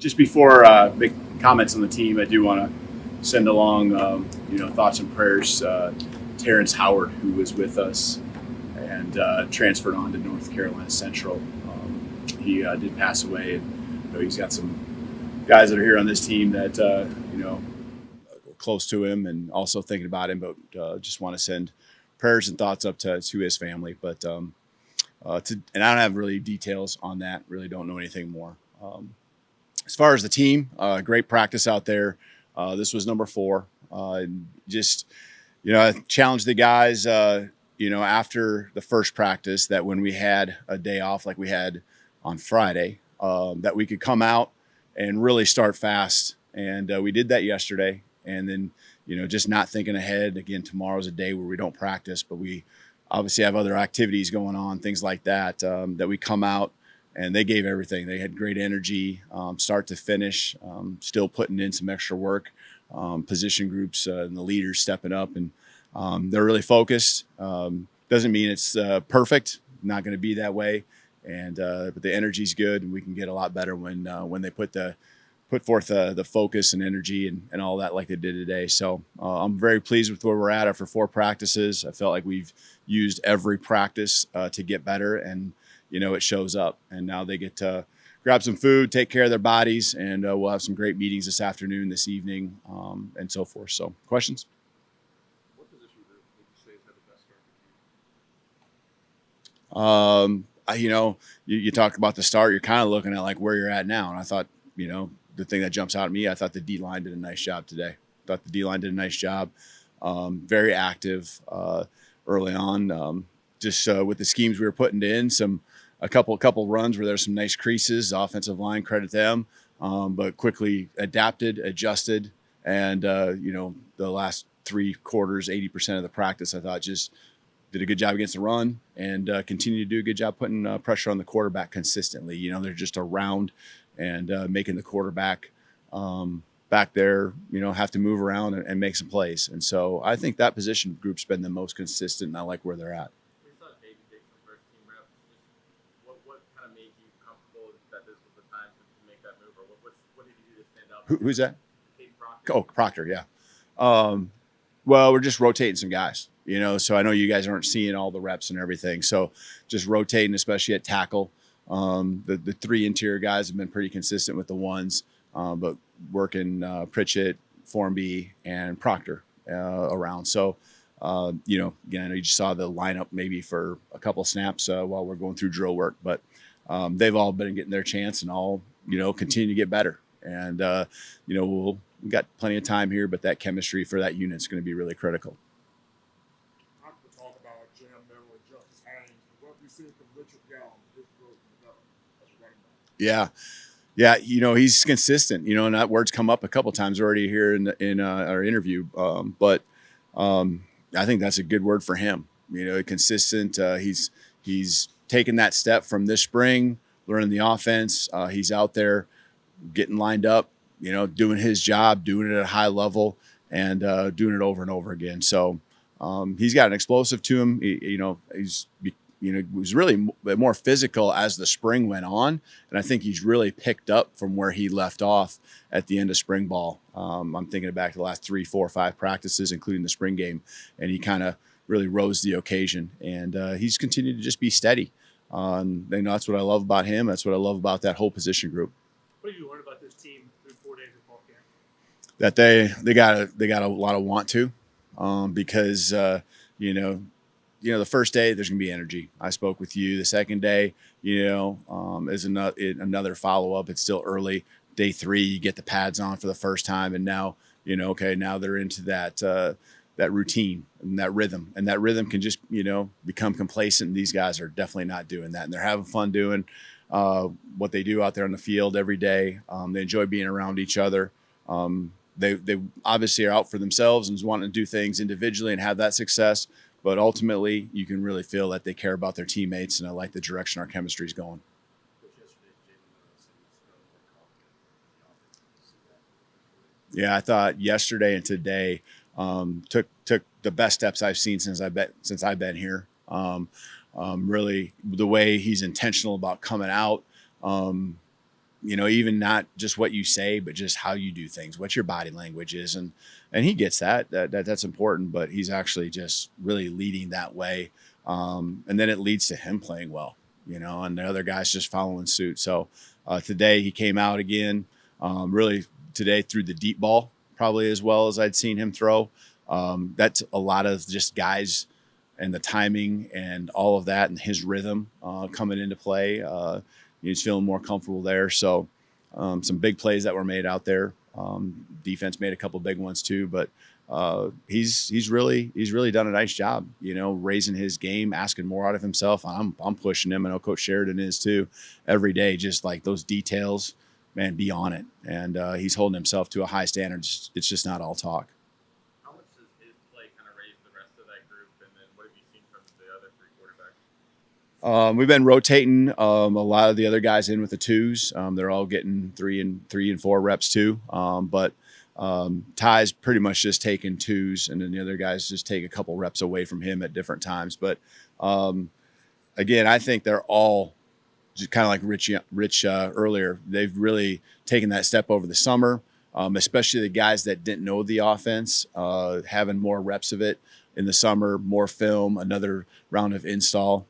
just before make comments on the team, I do want to send along, thoughts and prayers. Terrence Howard, who was with us and transferred on to North Carolina Central. He did pass away, and he's got some guys that are here on this team that close to him and also thinking about him. But just want to send prayers and thoughts up to his family. But and I don't have really details on that. Really don't know anything more. As far as the team, great practice out there. This was number 4. Just, I challenged the guys, after the first practice that when we had a day off like we had on Friday, that we could come out and really start fast. And we did that yesterday. And then, just not thinking ahead. Again, tomorrow's a day where we don't practice, but we obviously have other activities going on, things like that, that we come out. And they gave everything. They had great energy, start to finish, still putting in some extra work, position groups and the leaders stepping up. And they're really focused. Doesn't mean it's perfect, not going to be that way. And but the energy's good, and we can get a lot better when they put forth the focus and energy and all that like they did today. So I'm very pleased with where we're at after 4 practices. I felt like we've used every practice to get better, and it shows up. And now they get to grab some food, take care of their bodies, and we'll have some great meetings this afternoon, this evening, and so forth. So, questions? What position would you say has had the best start for you? You talked about the start. You're kind of looking at like where you're at now, and I thought, the thing that jumps out at me, I thought the D-line did a nice job today. Very active early on. Just with the schemes we were putting in, a couple runs where there's some nice creases. Offensive line, credit them, but quickly adapted, adjusted, and the last 3 quarters, 80% of the practice, I thought just did a good job against the run and continue to do a good job putting pressure on the quarterback consistently. They're just around and making the quarterback back there, have to move around and make some plays. And so I think that position group's been the most consistent, and I like where they're at. What kind of made you comfortable that this was the time to make that move, or what did you do to stand out? Who's that? Proctor. Oh, Proctor, yeah. Well, we're just rotating some guys, so I know you guys aren't seeing all the reps and everything. So just rotating, especially at tackle. The 3 interior guys have been pretty consistent with the ones, but working Pritchett, Formby, and Proctor around. So, again, I know you just saw the lineup maybe for a couple snaps while we're going through drill work, but they've all been getting their chance and all, continue to get better. And, we've got plenty of time here, but that chemistry for that unit is going to be really critical. I'm going to talk about Jam Merrill and Justice Haynes. What have we seen from Richard Gall, his growth in development as a running back? Yeah, he's consistent. And that word's come up a couple times already here in our interview. But I think that's a good word for him. Consistent. He's taken that step from this spring, learning the offense. He's out there getting lined up, doing his job, doing it at a high level, and doing it over and over again. So he's got an explosive to him. He was really more physical as the spring went on, and I think he's really picked up from where he left off at the end of spring ball. I'm thinking back to the last 3, 4, 5 practices, including the spring game, and he kind of really rose to the occasion. And he's continued to just be steady. That's what I love about him. That's what I love about that whole position group. What did you learn about this team through 4 days of fall camp? That they got a lot of want to, because the first day there's gonna be energy. I spoke with you. The second day, is another follow up. It's still early. Day 3, you get the pads on for the first time, and now now they're into that routine and that rhythm, and that rhythm can just become complacent. And these guys are definitely not doing that, and they're having fun doing what they do out there on the field every day. They enjoy being around each other. They obviously are out for themselves and wanting to do things individually and have that success. But ultimately, you can really feel that they care about their teammates, and I like the direction our chemistry is going. Yeah, I thought yesterday and today took the best steps I've seen since I've been here. Really, the way he's intentional about coming out, even not just what you say, but just how you do things, what your body language is. And he gets that's important, but he's actually just really leading that way. And then it leads to him playing well, and the other guys just following suit. So today he came out again, really today threw the deep ball probably as well as I'd seen him throw. That's a lot of just guys and the timing and all of that and his rhythm coming into play. He's feeling more comfortable there. So some big plays that were made out there. Defense made a couple big ones too, but he's really done a nice job, raising his game, asking more out of himself. I'm pushing him. I know Coach Sheridan is too, every day. Just like those details, man, be on it. And he's holding himself to a high standard. It's just not all talk. How much does his play kind of raise the rest of that group? And then what have you seen from the other three quarterbacks? We've been rotating a lot of the other guys in with the twos. They're all getting 3 and 4 reps too. But Ty's pretty much just taking twos, and then the other guys just take a couple reps away from him at different times. But again, I think they're all just kind of like Rich earlier. They've really taken that step over the summer, especially the guys that didn't know the offense, having more reps of it in the summer, more film, another round of install.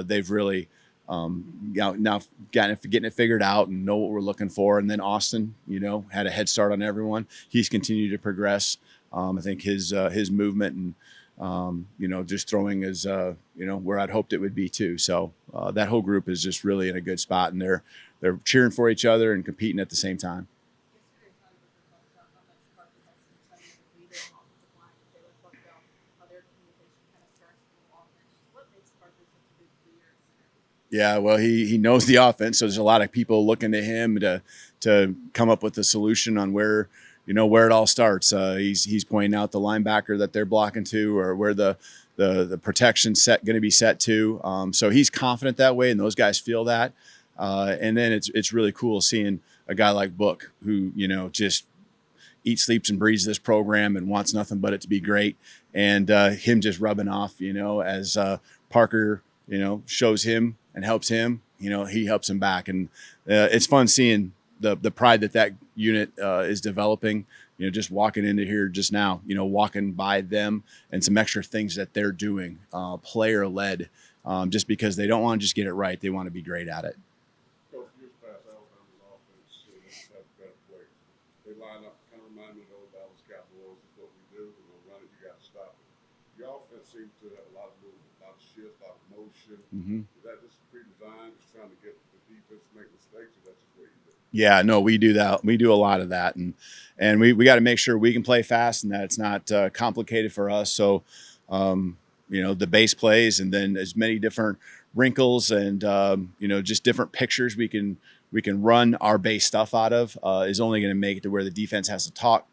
They've really now getting it figured out and know what we're looking for. And then Austin, had a head start on everyone. He's continued to progress. I think his movement and just throwing is where I'd hoped it would be too. So that whole group is just really in a good spot, and they're cheering for each other and competing at the same time. Yeah, well, he knows the offense, so there's a lot of people looking to him to come up with a solution on where it all starts. He's pointing out the linebacker that they're blocking to, or where the protection set going to be set to. So he's confident that way, and those guys feel that. And then it's really cool seeing a guy like Book who just eats, sleeps, and breathes this program and wants nothing but it to be great, and him just rubbing off. As Parker shows him and helps him, he helps him back. And it's fun seeing the pride that unit is developing, just walking into here just now, walking by them and some extra things that they're doing, player led, just because they don't want to just get it right. They want to be great at it. Coach, years past, Alabama's offense, have better players. They line up, kind of remind me of the old Dallas Cowboys. It's what we do. We're going to run it. You got to stop it. Your offense seems to have a lot of movement, a lot of shift, a lot of motion. Mm-hmm. Is that just pre-designed, just trying to get the defense to make mistakes, or that's just what you do? Yeah, no, we do that. We do a lot of that, and we got to make sure we can play fast and that it's not complicated for us. So, the base plays, and then as many different wrinkles and just different pictures we can run our base stuff out of is only going to make it to where the defense has to talk,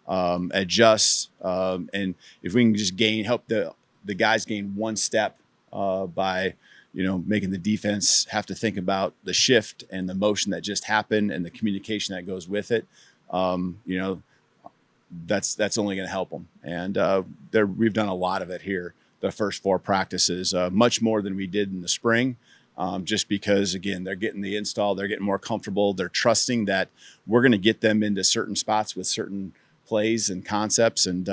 adjust, and if we can just help the guys gain one step by making the defense have to think about the shift and the motion that just happened and the communication that goes with it. That's only going to help them. And we've done a lot of it here, the first 4 practices, much more than we did in the spring, just because, again, they're getting the install, they're getting more comfortable, they're trusting that we're going to get them into certain spots with certain plays and concepts, and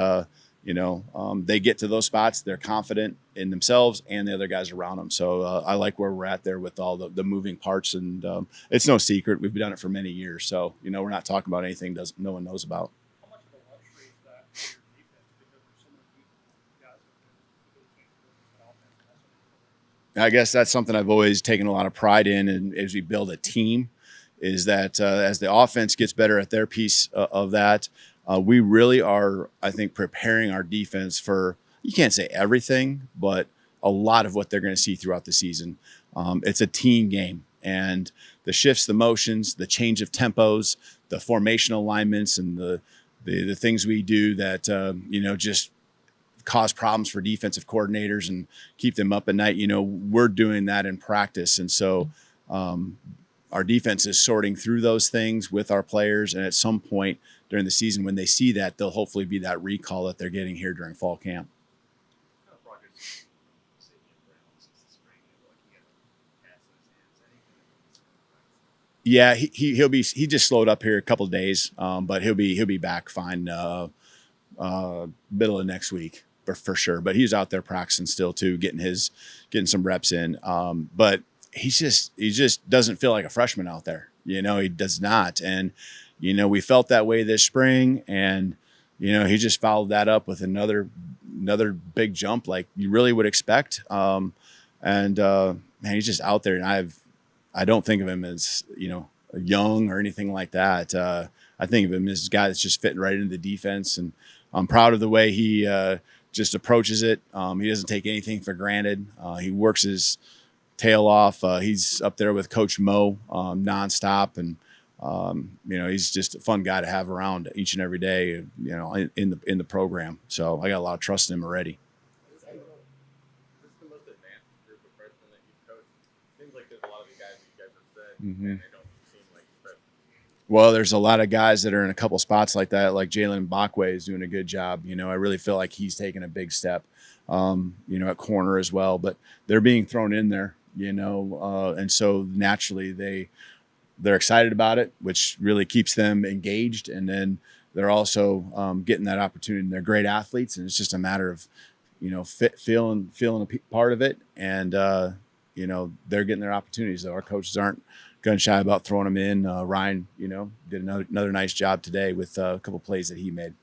they get to those spots, they're confident in themselves and the other guys around them. So I like where we're at there with all the moving parts, and it's no secret. We've done it for many years. So, we're not talking about anything no one knows about. How much of a luxury is that for your defense, because there's so many guys that can change the offense? I guess that's something I've always taken a lot of pride in, and as we build a team, is that as the offense gets better at their piece of that, we really are, I think, preparing our defense for, you can't say everything, but a lot of what they're going to see throughout the season. It's a team game, and the shifts, the motions, the change of tempos, the formation alignments, and the things we do that, just cause problems for defensive coordinators and keep them up at night. We're doing that in practice. And so our defense is sorting through those things with our players. And at some point during the season, when they see that, they'll hopefully be that recall that they're getting here during fall camp. What kind of progress since the spring, looking at passes, Yeah, he just slowed up here a couple of days, but he'll be back fine middle of next week for sure. But he's out there practicing still too, getting some reps in. But he just doesn't feel like a freshman out there. You know, he does not. And you know, we felt that way this spring, and you know, he just followed that up with another big jump like you really would expect. Man, he's just out there, and I don't think of him as, you know, young or anything like that. I think of him as a guy that's just fitting right into the defense, and I'm proud of the way he just approaches it. He doesn't take anything for granted. He works his tail off. He's up there with Coach Mo nonstop, and you know, he's just a fun guy to have around each and every day. You know, in the program. So I got a lot of trust in him already. Is this the most advanced group of freshmen that you've coached? Seems like there's a lot of the guys that you guys have said, Mm-hmm. and they don't seem like freshmen. Well, there's a lot of guys that are in a couple spots like that, like Jalen Bakwe is doing a good job. You know, I really feel like he's taking a big step, you know, at corner as well. But they're being thrown in there, you know, and so naturally they're excited about it, which really keeps them engaged. And then they're also getting that opportunity. And they're great athletes, and it's just a matter of, you know, feeling a part of it, and you know, they're getting their opportunities. Though our coaches aren't gun shy about throwing them in. Ryan, you know, did another nice job today with a couple plays that he made.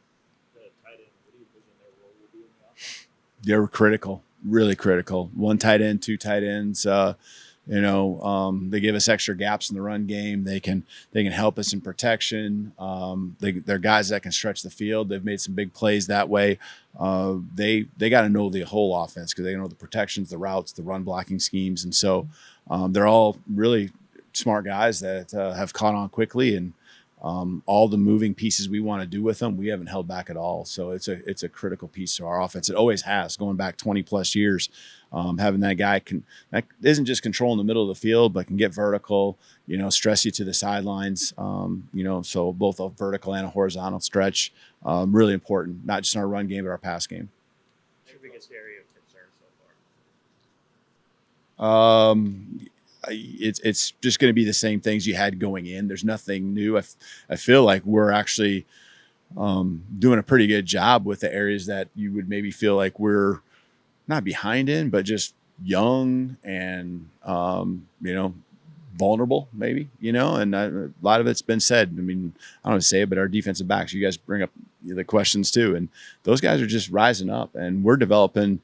The tight end, what do you envision their role will be in the offense? They were critical, really critical. One tight end, two tight ends. You know, they give us extra gaps in the run game. They can help us in protection. They're guys that can stretch the field. They've made some big plays that way. They got to know the whole offense, because they know the protections, the routes, the run blocking schemes, and so they're all really smart guys that have caught on quickly, and all the moving pieces we want to do with them, we haven't held back at all. So it's a critical piece to our offense. It always has, going back 20 plus years. Having that guy that isn't just controlling the middle of the field, but can get vertical, you know, stress you to the sidelines, you know, so both a vertical and a horizontal stretch, really important, not just in our run game, but our pass game. What's your biggest area of concern so far? It's just going to be the same things you had going in. There's nothing new. I feel like we're actually doing a pretty good job with the areas that you would maybe feel like we're not behind in, but just young and, you know, vulnerable maybe, you know, and a lot of it's been said. I mean, I don't want to say it, but our defensive backs, you guys bring up the questions too. And those guys are just rising up, and we're developing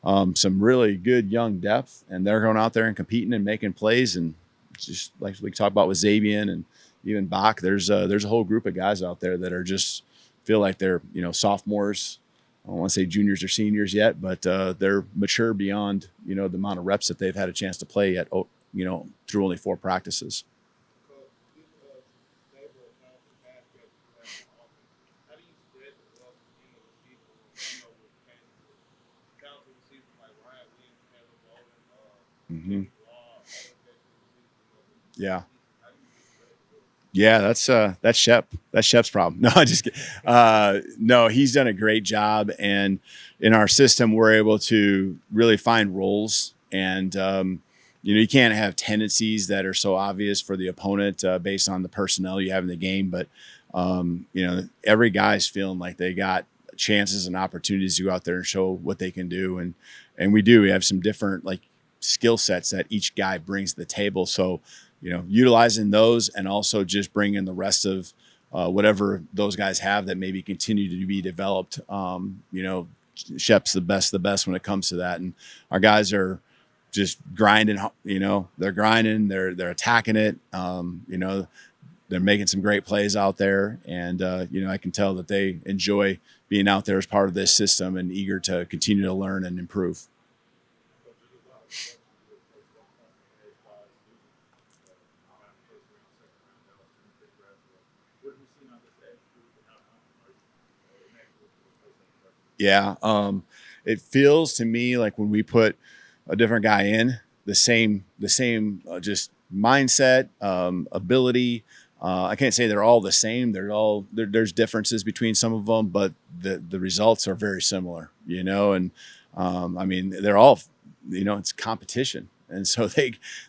some really good young depth, and they're going out there and competing and making plays. And just like we talked about with Xavier and even Bach, there's a whole group of guys out there that are just feel like they're, you know, sophomores. I don't want to say juniors or seniors yet, but they're mature beyond, you know, the amount of reps that they've had a chance to play at, you know, through only 4 practices. How do you spread the wealth in the receiver? You know, with talented receivers like Ryan Williams, Kalen DeBoer, Mm-hmm. Yeah. how do you spread the wealth? Yeah, that's Shep's problem. No, I just kidding. No, he's done a great job, and in our system, we're able to really find roles, and you know, you can't have tendencies that are so obvious for the opponent based on the personnel you have in the game. But you know, every guy's feeling like they got chances and opportunities to go out there and show what they can do, and we do. We have some different like skill sets that each guy brings to the table. So, you know, utilizing those, and also just bringing the rest of whatever those guys have that maybe continue to be developed. You know, Shep's the best when it comes to that. And our guys are just grinding, you know, they're grinding, they're attacking it. You know, they're making some great plays out there. And, you know, I can tell that they enjoy being out there as part of this system and eager to continue to learn and improve. What have you seen on this day? Yeah. It feels to me like when we put a different guy in, the same just mindset, ability. I can't say they're all the same. There's differences between some of them, but the results are very similar, you know. And I mean, they're all, you know, it's competition, and so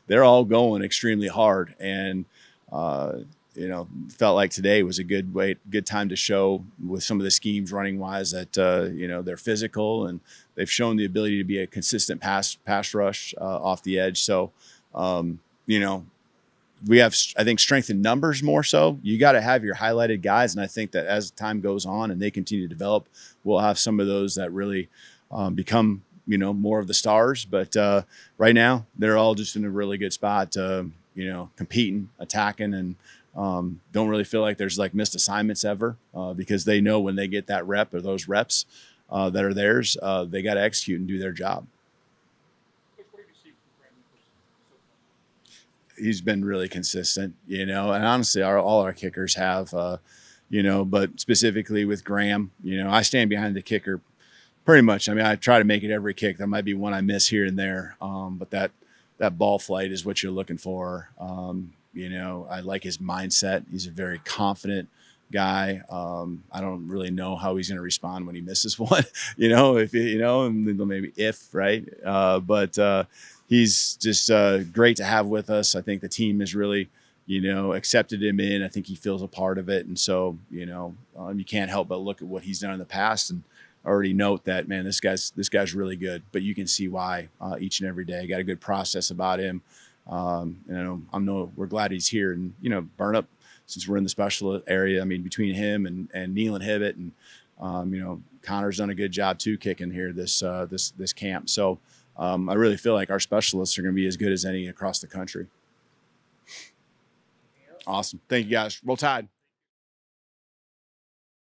they're all going extremely hard. And Felt like today was a good time to show with some of the schemes running wise that they're physical and they've shown the ability to be a consistent pass rush off the edge. So we have, I think, strength in numbers more so. You got to have your highlighted guys, and I think that as time goes on and they continue to develop, we'll have some of those that really become more of the stars. But right now, they're all just in a really good spot, competing, attacking, and don't really feel like there's like missed assignments ever because they know when they get that rep or those reps that are theirs, they got to execute and do their job. Coach, what have you seen from Brandon so far? He's been really consistent, and honestly, all our kickers have, but specifically with Graham, I stand behind the kicker pretty much. I mean, I try to make it every kick. There might be one I miss here and there, but that ball flight is what you're looking for. I like his mindset. He's a very confident guy. I don't really know how he's going to respond when he misses one, if and then maybe right. But he's just great to have with us. I think the team has really, accepted him in. I think he feels a part of it. And so, you can't help but look at what he's done in the past and already note that, man, this guy's really good, but you can see why each and every day. Got a good process about him. We're glad he's here, and burn up since we're in the special area. I mean, between him and Neil and Hibbett, and Connor's done a good job too kicking here this camp. So I really feel like our specialists are going to be as good as any across the country. Awesome, thank you guys. Roll Tide.